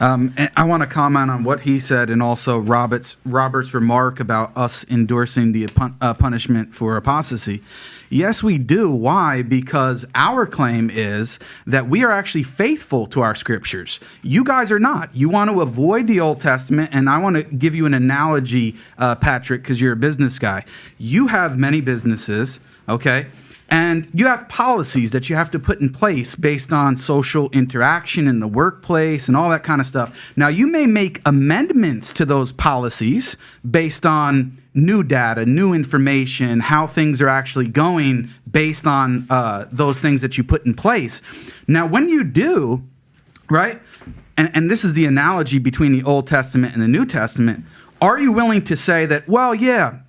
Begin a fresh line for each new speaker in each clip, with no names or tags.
And I want to comment on what he said and also Robert's remark about us endorsing the punishment for apostasy. Yes, we do. Why? Because our claim is that we are actually faithful to our scriptures. You guys are not. You want to avoid the Old Testament, and I want to give you an analogy, Patrick, because you're a business guy. You have many businesses, okay? And you have policies that you have to put in place based on social interaction in the workplace and all that kind of stuff. Now, you may make amendments to those policies based on new data, new information, how things are actually going based on those things that you put in place. Now, when you do, right, and this is the analogy between the Old Testament and the New Testament, are you willing to say that, well, yeah,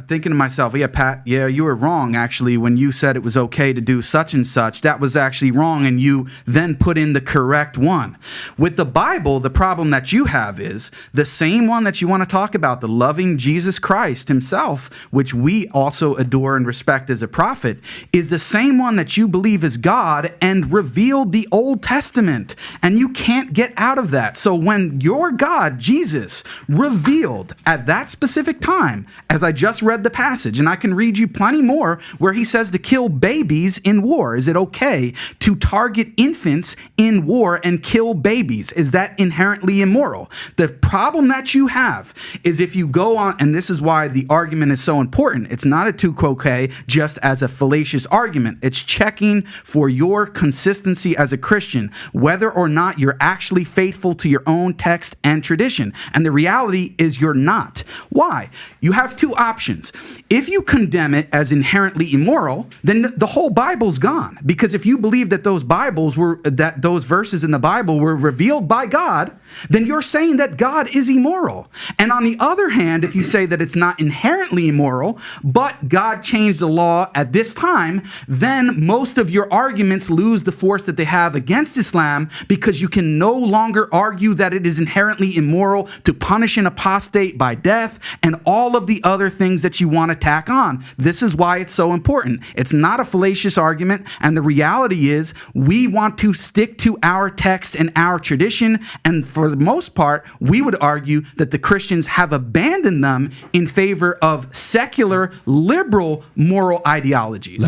thinking to myself, yeah, Pat, yeah, you were wrong, actually, when you said it was okay to do such and such. That was actually wrong, and you then put in the correct one. With the Bible, the problem that you have is the same one that you want to talk about, the loving Jesus Christ himself, which we also adore and respect as a prophet, is the same one that you believe is God and revealed the Old Testament, and you can't get out of that. So when your God, Jesus, revealed at that specific time, as I just read the passage, and I can read you plenty more, where he says to kill babies in war. Is it okay to target infants in war and kill babies? Is that inherently immoral? The problem that you have is if you go on, and this is why the argument is so important. It's not a tu quoque just as a fallacious argument. It's checking for your consistency as a Christian, whether or not you're actually faithful to your own text and tradition. And the reality is you're not. Why? You have two options. If you condemn it as inherently immoral, then the whole Bible's gone. Because if you believe that those verses in the Bible were revealed by God, then you're saying that God is immoral. And on the other hand, if you say that it's not inherently immoral, but God changed the law at this time, then most of your arguments lose the force that they have against Islam, because you can no longer argue that it is inherently immoral to punish an apostate by death and all of the other things that you want to tack on. This is why it's so important. It's not a fallacious argument, and the reality is we want to stick to our text and our tradition, and for the most part, we would argue that the Christians have abandoned them in favor of secular, liberal, moral ideologies.